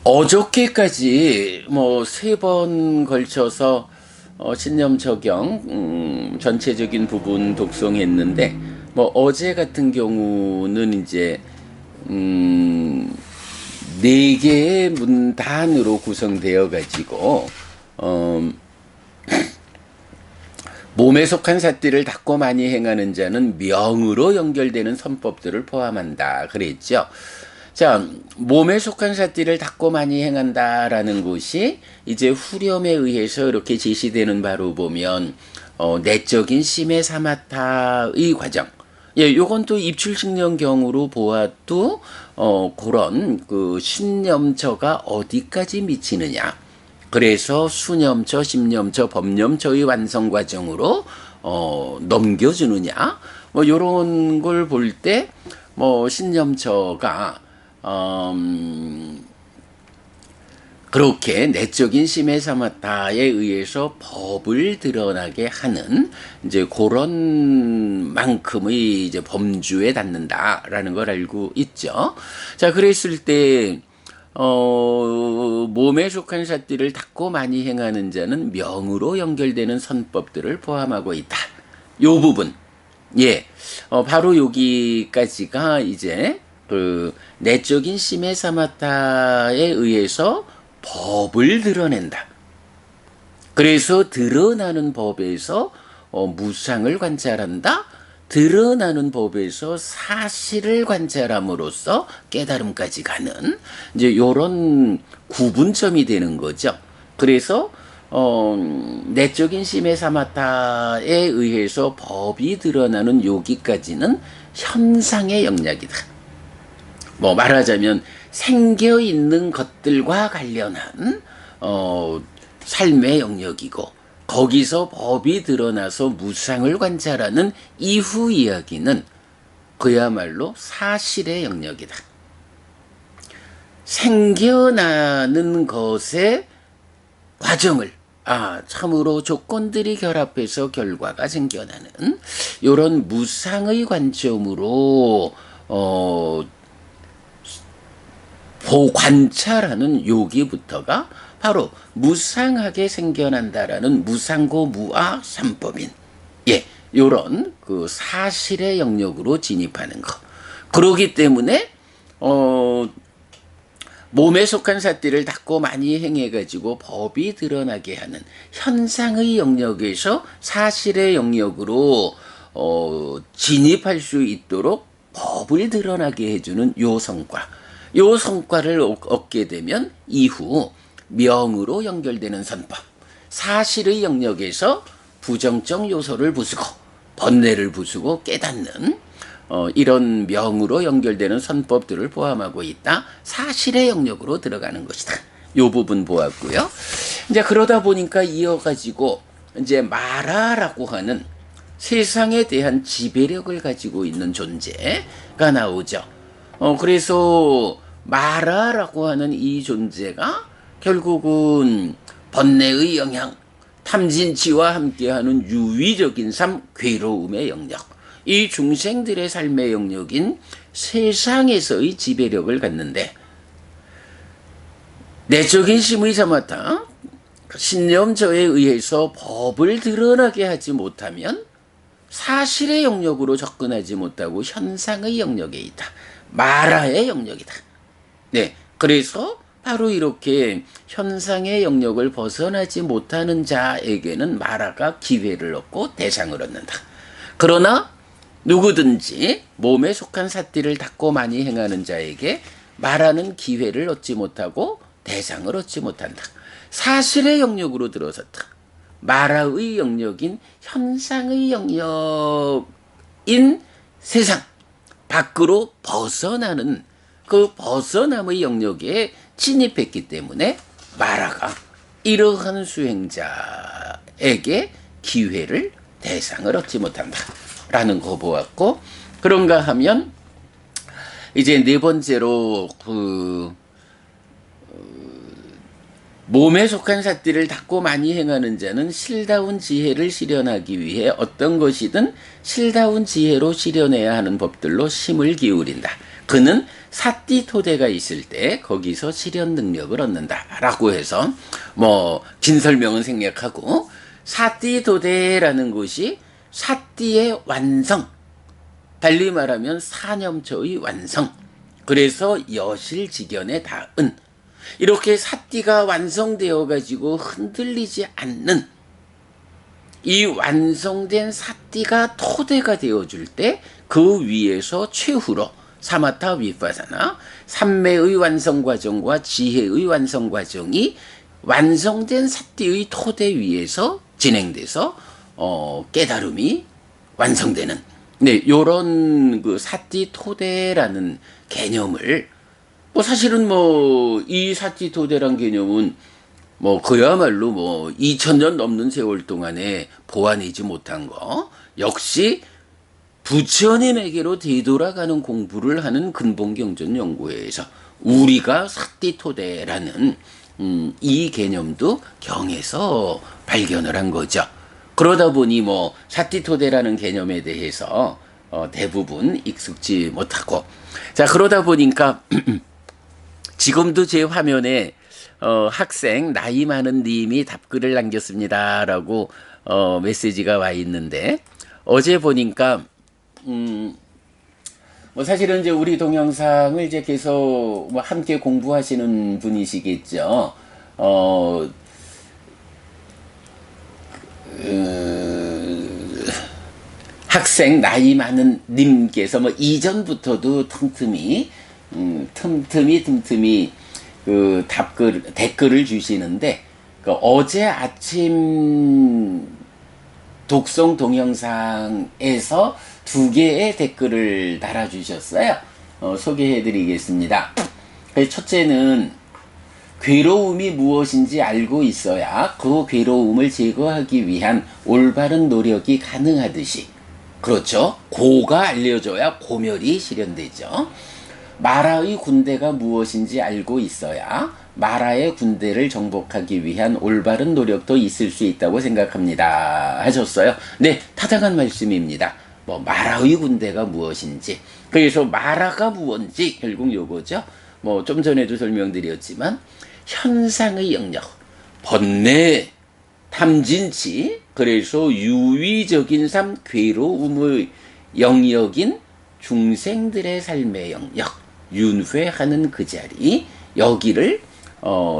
어저께까지 뭐 세 번 걸쳐서 신념 적용 전체적인 부분 독송했는데, 뭐 어제 같은 경우는 이제 음, 네 개의 문단으로 구성되어 가지고 어, 몸에 속한 삿띠를 닦고 많이 행하는 자는 명으로 연결되는 선법들을 포함한다 그랬죠. 자, 몸에 속한 삿띠를 닦고 많이 행한다라는 것이 이제 후렴에 의해서 이렇게 제시되는 바로 보면 내적인 심의 사마타의 과정. 예, 요건 또 입출식령경으로 보아도 그런 그 신념처가 어디까지 미치느냐. 그래서 수념처, 심념처, 법념처의 완성 과정으로 넘겨주느냐. 뭐 요런 걸 볼 때 뭐 신념처가 그렇게 내적인 심의 사마타에 의해서 법을 드러나게 하는 이제 그런 만큼의 이제 범주에 닿는다라는 걸 알고 있죠. 자, 그랬을 때 몸에 속한 삿띠를 닦고 많이 행하는 자는 명으로 연결되는 선법들을 포함하고 있다. 요 부분. 예. 바로 여기까지가 이제 그 내적인 심의 사마타에 의해서 법을 드러낸다. 그래서 드러나는 법에서 무상을 관찰한다. 드러나는 법에서 사실을 관찰함으로써 깨달음까지 가는 이제 요런 구분점이 되는 거죠. 그래서 내적인 심의 사마타에 의해서 법이 드러나는 여기까지는 현상의 영역이다. 뭐 말하자면 생겨 있는 것들과 관련한 삶의 영역이고, 거기서 법이 드러나서 무상을 관찰하는 이후 이야기는 그야말로 사실의 영역이다. 생겨나는 것의 과정을 참으로 조건들이 결합해서 결과가 생겨나는 이런 무상의 관점으로 관찰하는 여기부터가 바로 무상하게 생겨난다라는 무상고 무아 삼법인 요런 그 사실의 영역으로 진입하는 거. 그러기 때문에 몸에 속한 삿띠를 닦고 많이 행해가지고 법이 드러나게 하는 현상의 영역에서 사실의 영역으로 진입할 수 있도록 법을 드러나게 해주는 요 성과. 요 성과를 얻게 되면 이후 명으로 연결되는 선법, 사실의 영역에서 부정적 요소를 부수고 번뇌를 부수고 깨닫는 이런 명으로 연결되는 선법들을 포함하고 있다. 사실의 영역으로 들어가는 것이다. 요 부분 보았고요. 이제 그러다 보니까 이어가지고 이제 마라라고 하는 세상에 대한 지배력을 가지고 있는 존재가 나오죠. 그래서 마라라고 하는 이 존재가 결국은 번뇌의 영향, 탐진치와 함께하는 유의적인 삶, 괴로움의 영역, 이 중생들의 삶의 영역인 세상에서의 지배력을 갖는데, 내적인 심의 사마타, 신념저에 의해서 법을 드러나게 하지 못하면 사실의 영역으로 접근하지 못하고 현상의 영역에 있다. 마라의 영역이다. 네, 그래서 바로 이렇게 현상의 영역을 벗어나지 못하는 자에게는 마라가 기회를 얻고 대상을 얻는다. 그러나 누구든지 몸에 속한 삿띠를 닦고 많이 행하는 자에게 마라는 기회를 얻지 못하고 대상을 얻지 못한다. 사실의 영역으로 들어섰다. 마라의 영역인 현상의 영역인 세상 밖으로 벗어나는 그 벗어남의 영역에 진입했기 때문에 마라가 이러한 수행자에게 기회를 대상을 얻지 못한다 라는 거 보았고, 그런가 하면 이제 네 번째로 그 몸에 속한 삿띠를 닦고 많이 행하는 자는 실다운 지혜를 실현하기 위해 어떤 것이든 실다운 지혜로 실현해야 하는 법들로 심을 기울인다. 그는 삿띠 토대가 있을 때 거기서 실현 능력을 얻는다. 라고 해서 뭐 긴 설명은 생략하고 삿띠 토대라는 것이 삿띠의 완성, 달리 말하면 사념처의 완성, 그래서 여실직연에 닿은, 이렇게 삿띠가 완성되어 가지고 흔들리지 않는 이 완성된 삿띠가 토대가 되어줄 때 그 위에서 최후로 사마타 위파사나 삼매의 완성 과정과 지혜의 완성 과정이 완성된 삿띠의 토대 위에서 진행돼서 깨달음이 완성되는, 네, 요런 그 삿띠 토대라는 개념을, 뭐 사실은 뭐 이 삿띠 토대란 개념은 뭐 그야말로 뭐 2000년 넘는 세월 동안에 보완하지 못한 거, 역시 부처님에게로 되돌아가는 공부를 하는 근본경전연구회에서 우리가 삿띠 토대라는 이 개념도 경에서 발견을 한 거죠. 그러다 보니 뭐 삿띠 토대라는 개념에 대해서 대부분 익숙지 못하고, 자, 그러다 보니까 지금도 제 화면에 학생 나이 많은 님이 답글을 남겼습니다라고 메시지가 와 있는데, 어제 보니까 뭐 사실은 이제 우리 동영상을 이제 계속 뭐 함께 공부하시는 분이시겠죠. 학생 나이 많은 님께서 뭐 이전부터도 틈틈이 그 댓글을 주시는데, 그 어제 아침 독송 동영상에서 2개의 댓글을 달아주셨어요. 소개해드리겠습니다. 첫째는 괴로움이 무엇인지 알고 있어야 그 괴로움을 제거하기 위한 올바른 노력이 가능하듯이, 그렇죠, 고가 알려져야 고멸이 실현되죠. 마라의 군대가 무엇인지 알고 있어야 마라의 군대를 정복하기 위한 올바른 노력도 있을 수 있다고 생각합니다. 하셨어요. 네, 타당한 말씀입니다. 뭐 마라의 군대가 무엇인지, 그래서 마라가 무엇인지 결국 요거죠. 뭐 좀 전에도 설명드렸지만 현상의 영역, 번뇌, 탐진치, 그래서 유의적인 삶, 괴로움의 영역인 중생들의 삶의 영역, 윤회하는 그 자리, 여기를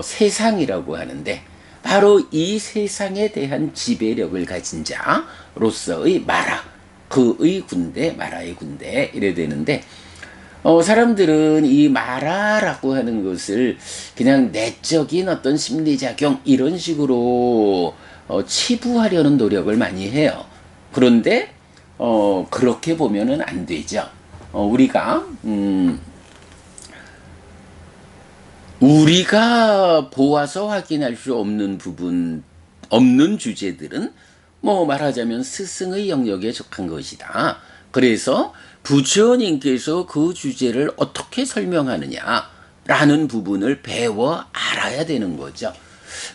세상이라고 하는데, 바로 이 세상에 대한 지배력을 가진 자로서의 마라, 그의 군대, 마라의 군대, 이래 되는데, 사람들은 이 마라라고 하는 것을 그냥 내적인 어떤 심리작용 이런 식으로 치부하려는 노력을 많이 해요. 그런데 그렇게 보면은 안 되죠. 우리가 보아서 확인할 수 없는 부분, 없는 주제들은 뭐 말하자면 스승의 영역에 속한 것이다. 그래서 부처님께서 그 주제를 어떻게 설명하느냐라는 부분을 배워 알아야 되는 거죠.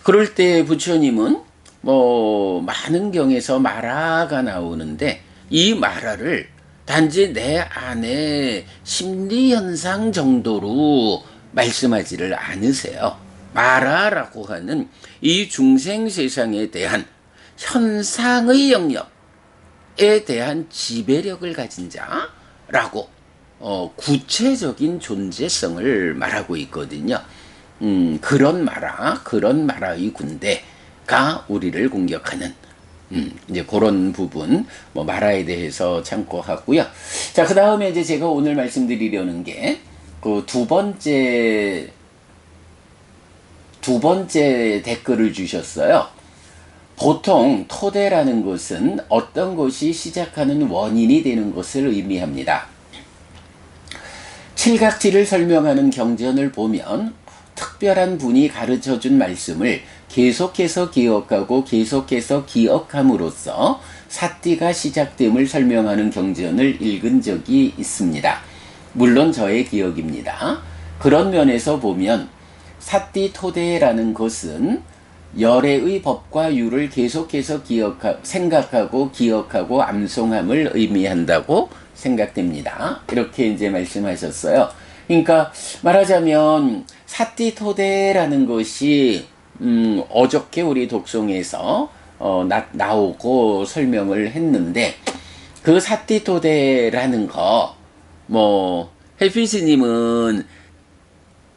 그럴 때 부처님은 뭐 많은 경에서 마라가 나오는데, 이 마라를 단지 내 안에 심리현상 정도로 말씀하지를 않으세요. 마라라고 하는 이 중생세상에 대한 현상의 영역에 대한 지배력을 가진 자라고 구체적인 존재성을 말하고 있거든요. 그런 마라의 군대가 우리를 공격하는, 이제 그런 부분, 뭐 마라에 대해서 참고하고요. 자, 그 다음에 이제 제가 오늘 말씀드리려는 게 그 두 번째 댓글을 주셨어요. 보통 토대라는 것은 어떤 것이 시작하는 원인이 되는 것을 의미합니다. 칠각지를 설명하는 경전을 보면 특별한 분이 가르쳐준 말씀을 계속해서 기억하고 계속해서 기억함으로써 삿띠가 시작됨을 설명하는 경전을 읽은 적이 있습니다. 물론 저의 기억입니다. 그런 면에서 보면 사띠토대라는 것은 열애의 법과 유를 계속해서 생각하고 기억하고 암송함을 의미한다고 생각됩니다. 이렇게 이제 말씀하셨어요. 그러니까 말하자면 사띠토대라는 것이 어저께 우리 독송에서 나오고 설명을 했는데, 그 사띠토대라는 거, 헬피스님은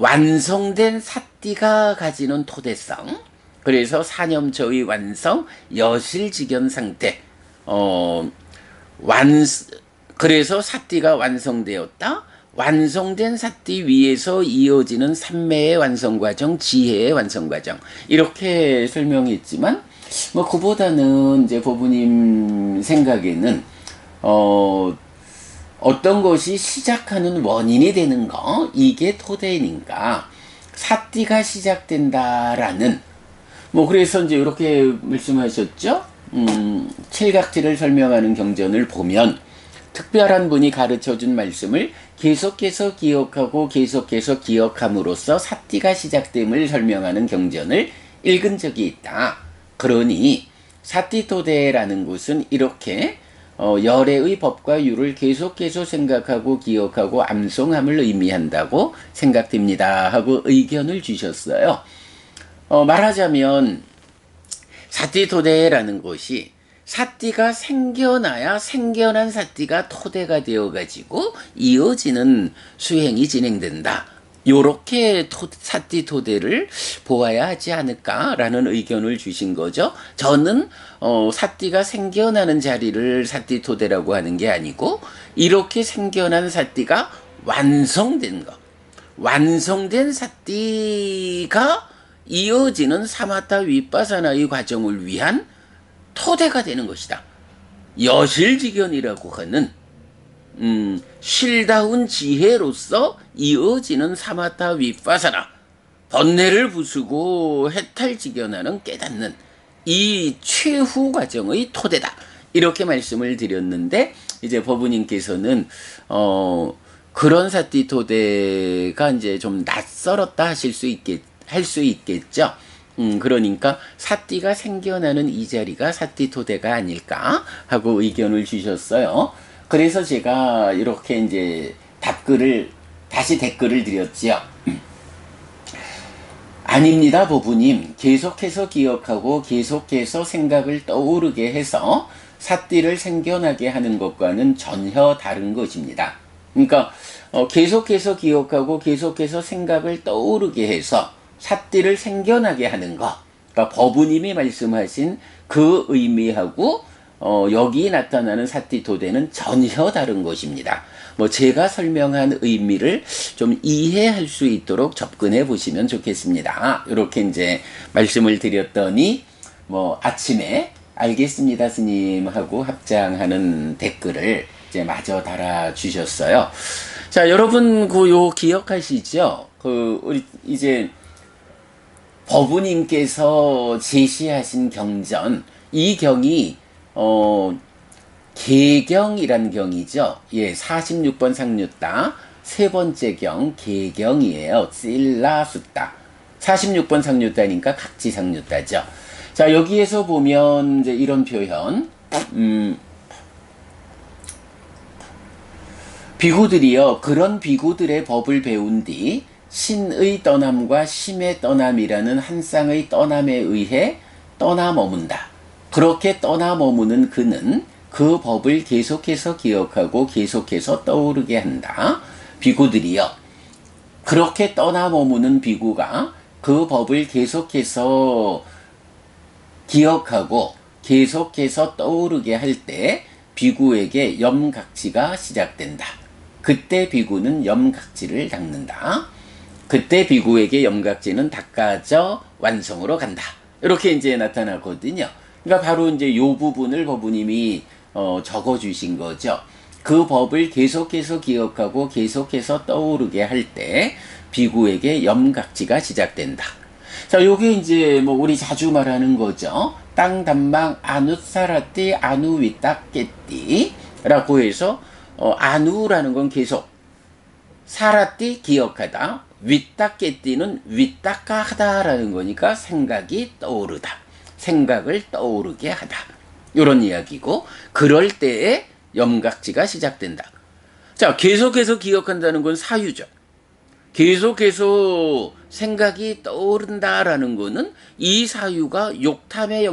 완성된 사띠가 가지는 토대성, 그래서 사념초의 완성, 여실직연 상태, 그래서 사띠가 완성되었다. 완성된 사띠 위에서 이어지는 삼매의 완성 과정, 지혜의 완성 과정, 이렇게 설명했지만, 그보다는 이제 보부님 생각에는 어떤 것이 시작하는 원인이 되는 거, 이게 토대니까 사띠가 시작된다라는, 그래서 이제 이렇게 말씀하셨죠. 칠각지를 설명하는 경전을 보면 특별한 분이 가르쳐준 말씀을 계속해서 기억하고 계속해서 기억함으로써 사띠가 시작됨을 설명하는 경전을 읽은 적이 있다. 그러니 사띠토대라는 것은 이렇게 열애의 법과 유를 계속해서 생각하고 기억하고 암송함을 의미한다고 생각됩니다 하고 의견을 주셨어요. 말하자면 사띠토대라는 것이 사띠가 생겨나야 생겨난 사띠가 토대가 되어가지고 이어지는 수행이 진행된다. 요렇게 사띠토대를 보아야 하지 않을까라는 의견을 주신 거죠. 저는 사띠가 생겨나는 자리를 사띠토대라고 하는 게 아니고, 이렇게 생겨난 사띠가 완성된 것, 완성된 사띠가 이어지는 사마타 윗바사나의 과정을 위한 토대가 되는 것이다. 여실직연이라고 하는 쉴다운 지혜로서 이어지는 사마타 윗바사나, 번뇌를 부수고 해탈직연하는 깨닫는 이 최후 과정의 토대다. 이렇게 말씀을 드렸는데, 이제 법우님께서는 그런 사띠토대가 이제 좀 낯설었다 할 수 있겠죠. 그러니까 사띠가 생겨나는 이 자리가 사띠토대가 아닐까 하고 의견을 주셨어요. 그래서 제가 이렇게 이제 다시 댓글을 드렸지요. 아닙니다, 보부님. 계속해서 기억하고 계속해서 생각을 떠오르게 해서 사띠를 생겨나게 하는 것과는 전혀 다른 것입니다. 그러니까 계속해서 기억하고 계속해서 생각을 떠오르게 해서 사띠를 생겨나게 하는 것, 그러니까 법우님이 말씀하신 그 의미하고 여기 나타나는 사띠토대는 전혀 다른 것입니다. 제가 설명한 의미를 좀 이해할 수 있도록 접근해 보시면 좋겠습니다. 이렇게 이제 말씀을 드렸더니 아침에 알겠습니다 스님 하고 합장하는 댓글을 이제 마저 달아 주셨어요. 자, 여러분 요 기억하시죠? 우리 이제 법우님께서 제시하신 경전, 이 경이 계경이란 경이죠. 예, 46번 상류따 세 번째 경 계경이에요. 실라숫따. 46번 상류따니까 각지 상류따죠. 자, 여기에서 보면 이제 이런 표현, 비구들이요, 그런 비구들의 법을 배운 뒤 신의 떠남과 심의 떠남이라는 한 쌍의 떠남에 의해 떠나 머문다. 그렇게 떠나 머무는 그는 그 법을 계속해서 기억하고 계속해서 떠오르게 한다. 비구들이요, 그렇게 떠나 머무는 비구가 그 법을 계속해서 기억하고 계속해서 떠오르게 할 때 비구에게 염각지가 시작된다. 그때 비구는 염각지를 닦는다. 그때 비구에게 염각지는 닦아져 완성으로 간다. 이렇게 이제 나타나거든요. 그러니까 바로 이제 요 부분을 법우님이 적어 주신 거죠. 그 법을 계속해서 기억하고 계속해서 떠오르게 할 때 비구에게 염각지가 시작된다. 자, 요게 이제 우리 자주 말하는 거죠. 땅 담망 아누사라띠 아누위따깨띠 라고 해서 아누라는 건 계속, 사라띠 기억하다, 윗닦개띠는 윗닦아 하다라는 거니까 생각이 떠오르다. 생각을 떠오르게 하다. 이런 이야기고, 그럴 때에 염각지가 시작된다. 자, 계속해서 기억한다는 건 사유죠. 계속해서 생각이 떠오른다라는 거는 이 사유가 욕탐에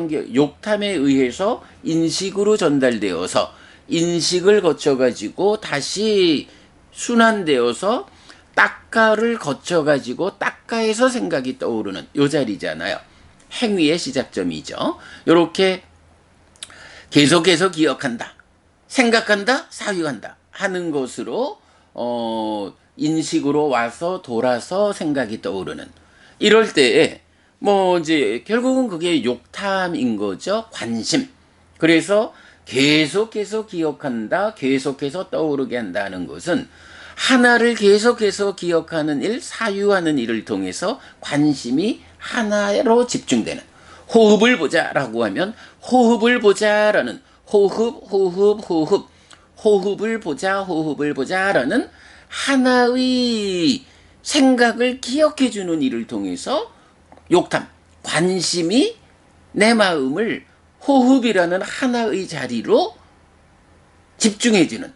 의해서 인식으로 전달되어서 인식을 거쳐가지고 다시 순환되어서 딱가를 거쳐가지고 딱가에서 생각이 떠오르는 요 자리잖아요. 행위의 시작점이죠. 요렇게 계속해서 기억한다, 생각한다, 사유한다 하는 것으로 인식으로 와서 돌아서 생각이 떠오르는, 이럴 때에 뭐 이제 결국은 그게 욕탐인 거죠. 관심. 그래서 계속해서 기억한다, 계속해서 떠오르게 한다는 것은 하나를 계속해서 기억하는 일, 사유하는 일을 통해서 관심이 하나로 집중되는, 호흡을 보자라고 하면 호흡을 보자라는, 호흡을 보자라는 하나의 생각을 기억해 주는 일을 통해서 욕탐, 관심이 내 마음을 호흡이라는 하나의 자리로 집중해 주는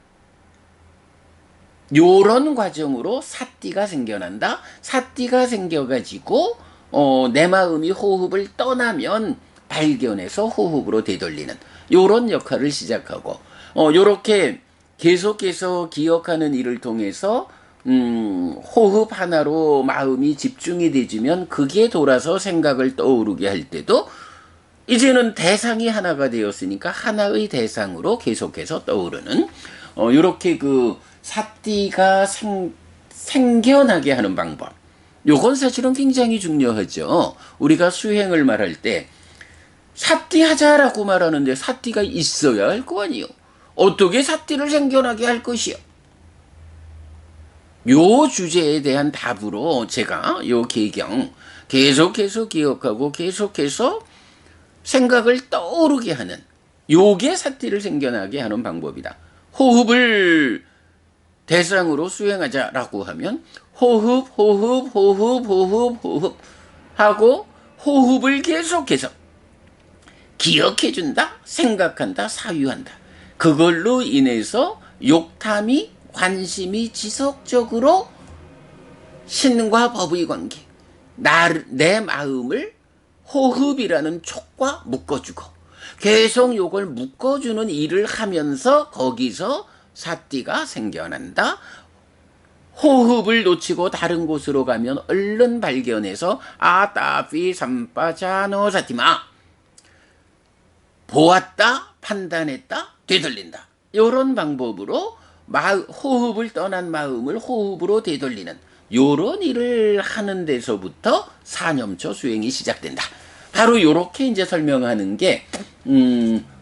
요런 과정으로 사띠가 생겨난다. 사띠가 생겨가지고 내 마음이 호흡을 떠나면 발견해서 호흡으로 되돌리는 요런 역할을 시작하고, 요렇게 계속해서 기억하는 일을 통해서 호흡 하나로 마음이 집중이 되지면 그게 돌아서 생각을 떠오르게 할 때도 이제는 대상이 하나가 되었으니까 하나의 대상으로 계속해서 떠오르는, 요렇게 그 사띠가 생겨나게 하는 방법. 요건 사실은 굉장히 중요하죠. 우리가 수행을 말할 때 사띠 하자라고 말하는데 사띠가 있어야 할 거 아니요. 어떻게 사띠를 생겨나게 할 것이요. 요 주제에 대한 답으로 제가 요 계경 계속해서 기억하고 계속해서 생각을 떠오르게 하는, 요게 사띠를 생겨나게 하는 방법이다. 호흡을 대상으로 수행하자라고 하면 호흡 하고 호흡을 계속해서 기억해준다, 생각한다, 사유한다. 그걸로 인해서 욕탐이, 관심이 지속적으로 신과 법의 관계, 내 마음을 호흡이라는 촉과 묶어주고 계속 요걸 묶어주는 일을 하면서 거기서 사띠가 생겨난다. 호흡을 놓치고 다른 곳으로 가면 얼른 발견해서 아따피 삼빠자노 사티마, 보았다, 판단했다, 되돌린다. 요런 방법으로 호흡을 떠난 마음을 호흡으로 되돌리는 요런 일을 하는 데서부터 사념초 수행이 시작된다. 바로 요렇게 이제 설명하는 게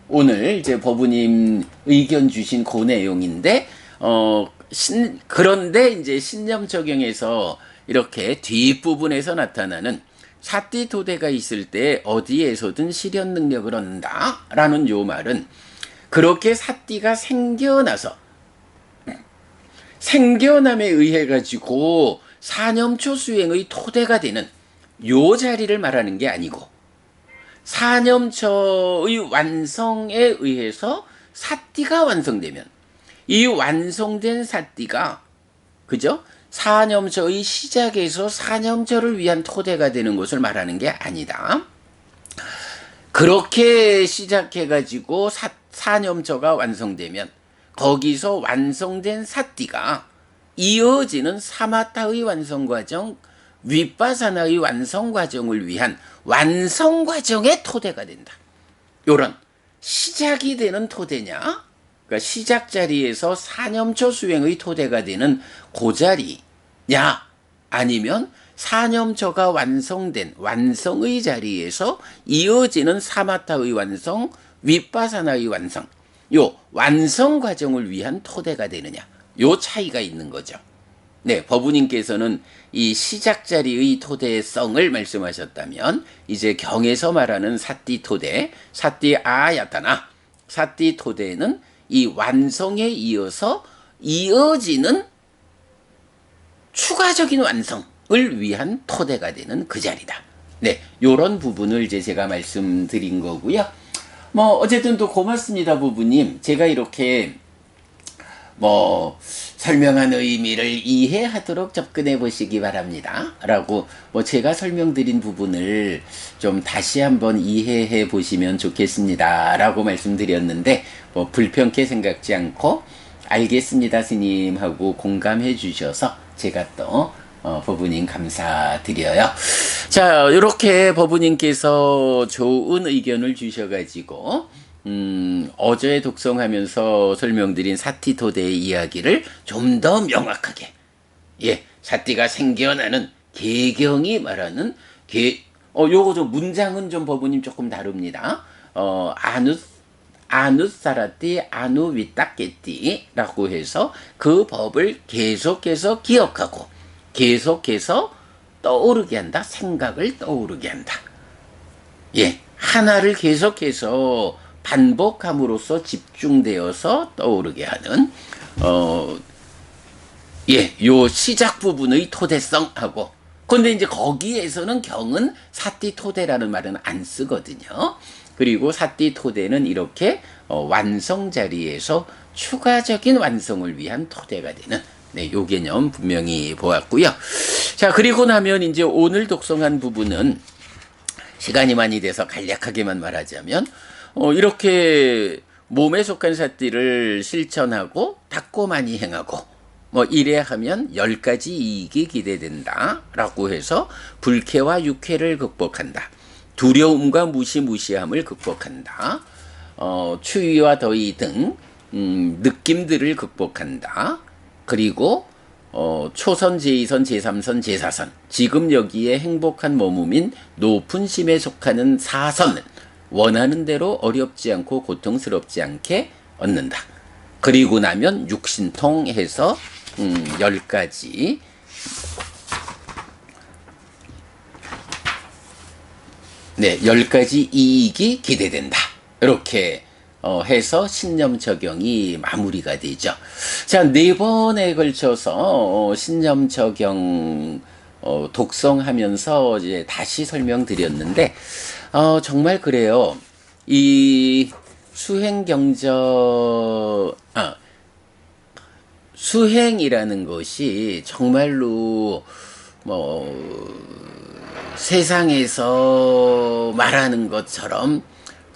오늘 이제 법우님 의견 주신 그 내용인데, 그런데 이제 신념 적용에서 이렇게 뒷부분에서 나타나는 사띠토대가 있을 때 어디에서든 실현 능력을 얻는다 라는 요 말은, 그렇게 사띠가 생겨남에 의해 가지고 사념초 수행의 토대가 되는 요 자리를 말하는 게 아니고, 사념초의 완성에 의해서 사띠가 완성되면 이 완성된 사띠가, 그죠? 사념초의 시작에서 사념초를 위한 토대가 되는 것을 말하는 게 아니다. 그렇게 시작해가지고 사념초가 완성되면 거기서 완성된 사띠가 이어지는 사마타의 완성 과정, 윗바사나의 완성 과정을 위한 완성 과정의 토대가 된다. 요런 시작이 되는 토대냐, 그러니까 시작 자리에서 사념초 수행의 토대가 되는 그 자리냐, 아니면 사념초가 완성된 완성의 자리에서 이어지는 사마타의 완성, 윗바사나의 완성, 요 완성 과정을 위한 토대가 되느냐, 요 차이가 있는 거죠. 네, 법우님께서는 이 시작 자리의 토대성을 말씀하셨다면, 이제 경에서 말하는 사띠 토대, 사띠 아야타나, 사띠 토대는 이 완성에 이어서 이어지는 추가적인 완성, 위한 토대가 되는 그 자리다. 네, 요런 부분을 이제 제가 말씀드린 거고요. 뭐 어쨌든 또 고맙습니다, 부부님. 제가 이렇게 뭐 설명한 의미를 이해하도록 접근해 보시기 바랍니다. 라고 뭐 제가 설명드린 부분을 좀 다시 한번 이해해 보시면 좋겠습니다. 라고 말씀드렸는데 뭐 불편케 생각지 않고 알겠습니다, 스님 하고 공감해 주셔서 제가 또 법부님 감사드려요. 자, 이렇게 법부님께서 좋은 의견을 주셔가지고 어제 독송하면서 설명드린 사티토대의 이야기를 좀 더 명확하게, 예, 사티가 생겨나는 개경이 말하는 요거 좀 문장은 좀 법부님 조금 다릅니다. 아누사라띠 아누위따케띠라고 해서 그 법을 계속해서 기억하고 계속해서 떠오르게 한다. 생각을 떠오르게 한다. 예, 하나를 계속해서 반복함으로써 집중되어서 떠오르게 하는 예, 요 시작 부분의 토대성하고, 근데 이제 거기에서는 경은 사띠토대라는 말은 안 쓰거든요. 그리고 사띠토대는 이렇게 완성 자리에서 추가적인 완성을 위한 토대가 되는, 네, 요 개념 분명히 보았고요. 자, 그리고 나면 이제 오늘 독송한 부분은 시간이 많이 돼서 간략하게만 말하자면 이렇게 몸에 속한 사띠를 실천하고 닦고 많이 행하고 뭐 이래 하면 10가지 이익이 기대된다 라고 해서 불쾌와 육쾌를 극복한다. 두려움과 무시무시함을 극복한다. 추위와 더위 등 느낌들을 극복한다. 그리고 초선, 제2선, 제3선, 제4선, 지금 여기에 행복한 머무민 높은 심에 속하는 4선을 원하는 대로 어렵지 않고 고통스럽지 않게 얻는다. 그리고 나면 육신통해서 10가지 네, 10가지 이익이 기대된다. 이렇게 해서 신념 적용이 마무리가 되죠. 자, 4번에 걸쳐서 신념 적용 독성하면서 이제 다시 설명드렸는데 정말 그래요. 이 수행이라는 것이 정말로 세상에서 말하는 것처럼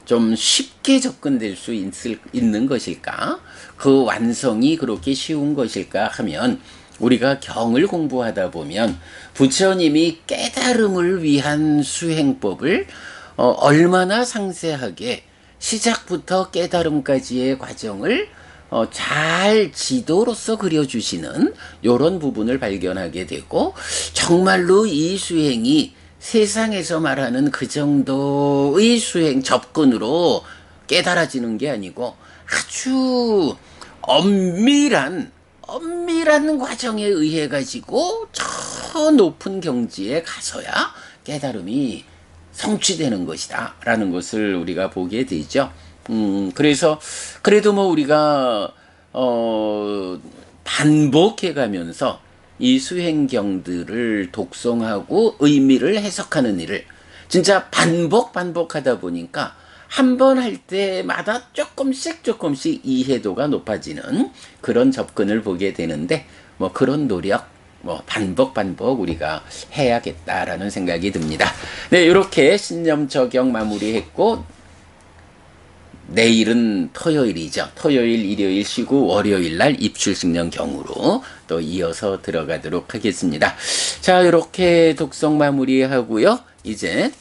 좀 쉽게 접근될 수 있는 것일까? 그 완성이 그렇게 쉬운 것일까 하면 우리가 경을 공부하다 보면 부처님이 깨달음을 위한 수행법을 얼마나 상세하게 시작부터 깨달음까지의 과정을 잘 지도로서 그려주시는 이런 부분을 발견하게 되고, 정말로 이 수행이 세상에서 말하는 그 정도의 수행 접근으로 깨달아지는 게 아니고 아주 엄밀한 과정에 의해 가지고 저 높은 경지에 가서야 깨달음이 성취되는 것이다 라는 것을 우리가 보게 되죠. 그래서 그래도 뭐 우리가 반복해 가면서 이 수행경들을 독송하고 의미를 해석하는 일을 진짜 반복하다 보니까 한 번 할 때마다 조금씩 이해도가 높아지는 그런 접근을 보게 되는데, 뭐 그런 노력, 뭐 반복 우리가 해야겠다라는 생각이 듭니다. 네, 이렇게 신념 적용 마무리했고, 내일은 토요일이죠. 토요일, 일요일 쉬고 월요일 날 입출승령 경으로 또 이어서 들어가도록 하겠습니다. 자, 이렇게 독성 마무리하고요. 이제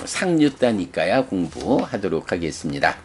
상류단니까야 공부하도록 하겠습니다.